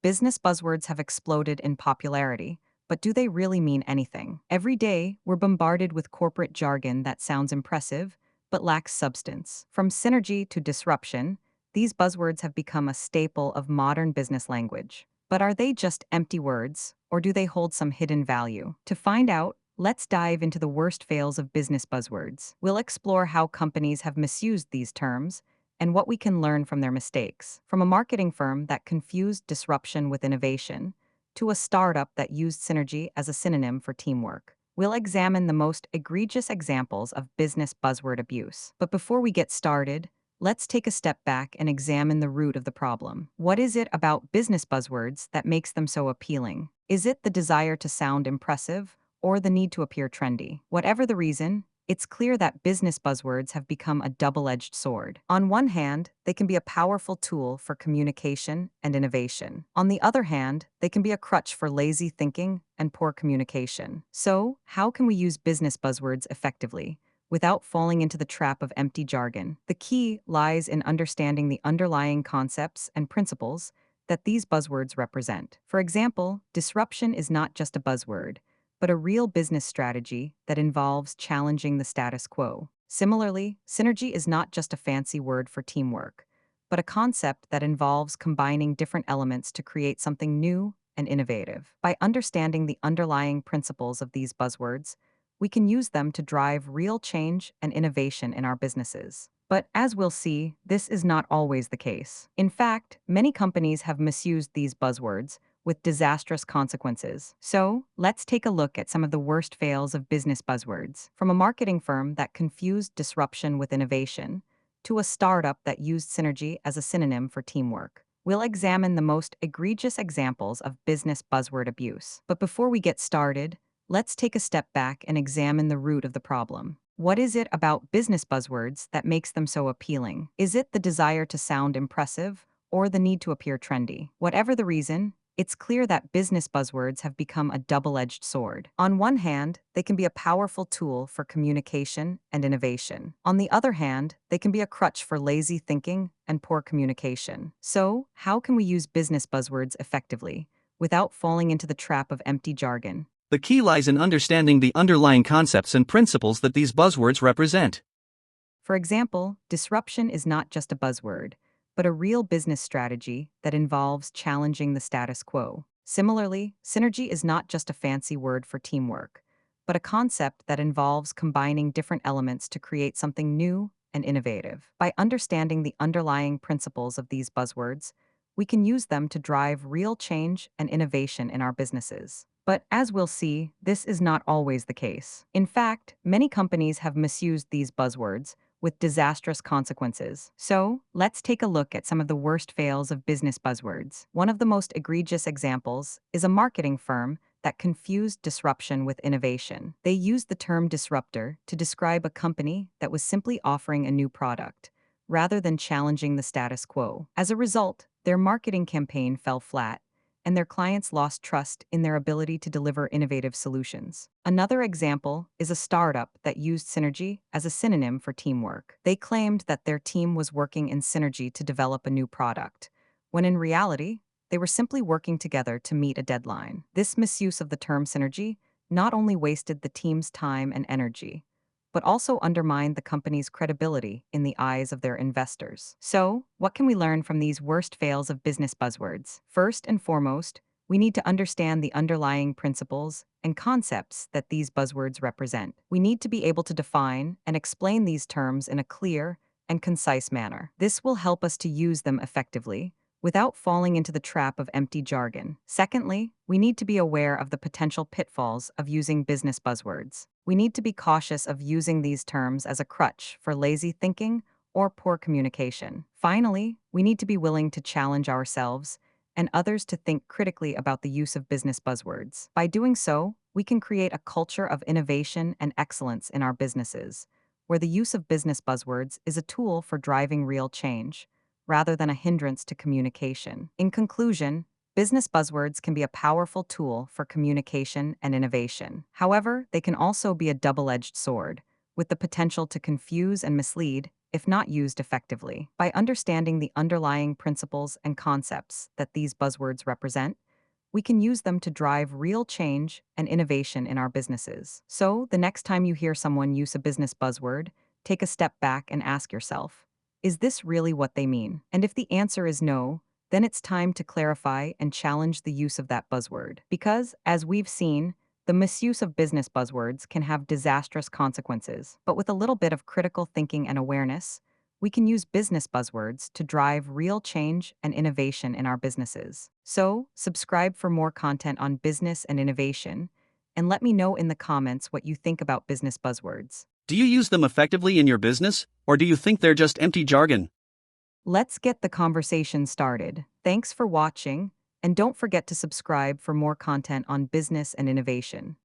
Business buzzwords have exploded in popularity, but do they really mean anything? Every day, we're bombarded with corporate jargon that sounds impressive, but lacks substance. From synergy to disruption, these buzzwords have become a staple of modern business language. But are they just empty words, or do they hold some hidden value? To find out, let's dive into the worst fails of business buzzwords. We'll explore how companies have misused these terms and what we can learn from their mistakes. From a marketing firm that confused disruption with innovation to a startup that used synergy as a synonym for teamwork. We'll examine the most egregious examples of business buzzword abuse. But before we get started, let's take a step back and examine the root of the problem. What is it about business buzzwords that makes them so appealing? Is it the desire to sound impressive or the need to appear trendy? Whatever the reason, it's clear that business buzzwords have become a double-edged sword. On one hand, they can be a powerful tool for communication and innovation. On the other hand, they can be a crutch for lazy thinking and poor communication. So, how can we use business buzzwords effectively without falling into the trap of empty jargon? The key lies in understanding the underlying concepts and principles that these buzzwords represent. For example, disruption is not just a buzzword, but a real business strategy that involves challenging the status quo. Similarly, synergy is not just a fancy word for teamwork, but a concept that involves combining different elements to create something new and innovative. By understanding the underlying principles of these buzzwords, we can use them to drive real change and innovation in our businesses. But as we'll see, this is not always the case. In fact, many companies have misused these buzzwords with disastrous consequences. So, let's take a look at some of the worst fails of business buzzwords. From a marketing firm that confused disruption with innovation to a startup that used synergy as a synonym for teamwork. We'll examine the most egregious examples of business buzzword abuse. But before we get started, let's take a step back and examine the root of the problem. What is it about business buzzwords that makes them so appealing? Is it the desire to sound impressive or the need to appear trendy? Whatever the reason, it's clear that business buzzwords have become a double-edged sword. On one hand, they can be a powerful tool for communication and innovation. On the other hand, they can be a crutch for lazy thinking and poor communication. So, how can we use business buzzwords effectively without falling into the trap of empty jargon? The key lies in understanding the underlying concepts and principles that these buzzwords represent. For example, disruption is not just a buzzword, but a real business strategy that involves challenging the status quo. Similarly, synergy is not just a fancy word for teamwork, but a concept that involves combining different elements to create something new and innovative. By understanding the underlying principles of these buzzwords, we can use them to drive real change and innovation in our businesses. But as we'll see, this is not always the case. In fact, many companies have misused these buzzwords with disastrous consequences. So, let's take a look at some of the worst fails of business buzzwords. One of the most egregious examples is a marketing firm that confused disruption with innovation. They used the term disruptor to describe a company that was simply offering a new product, rather than challenging the status quo. As a result, their marketing campaign fell flat, and their clients lost trust in their ability to deliver innovative solutions. Another example is a startup that used synergy as a synonym for teamwork. They claimed that their team was working in synergy to develop a new product, when in reality, they were simply working together to meet a deadline. This misuse of the term synergy not only wasted the team's time and energy, but also undermined the company's credibility in the eyes of their investors. So, what can we learn from these worst fails of business buzzwords? First and foremost, we need to understand the underlying principles and concepts that these buzzwords represent. We need to be able to define and explain these terms in a clear and concise manner. This will help us to use them effectively without falling into the trap of empty jargon. Secondly, we need to be aware of the potential pitfalls of using business buzzwords. We need to be cautious of using these terms as a crutch for lazy thinking or poor communication. Finally, we need to be willing to challenge ourselves and others to think critically about the use of business buzzwords. By doing so, we can create a culture of innovation and excellence in our businesses, where the use of business buzzwords is a tool for driving real change, rather than a hindrance to communication. In conclusion, business buzzwords can be a powerful tool for communication and innovation. However, they can also be a double-edged sword, with the potential to confuse and mislead if not used effectively. By understanding the underlying principles and concepts that these buzzwords represent, we can use them to drive real change and innovation in our businesses. So, the next time you hear someone use a business buzzword, take a step back and ask yourself, is this really what they mean? And if the answer is no, then it's time to clarify and challenge the use of that buzzword. Because, as we've seen, the misuse of business buzzwords can have disastrous consequences. But with a little bit of critical thinking and awareness, we can use business buzzwords to drive real change and innovation in our businesses. So, subscribe for more content on business and innovation, and let me know in the comments what you think about business buzzwords. Do you use them effectively in your business, or do you think they're just empty jargon? Let's get the conversation started. Thanks for watching, and don't forget to subscribe for more content on business and innovation.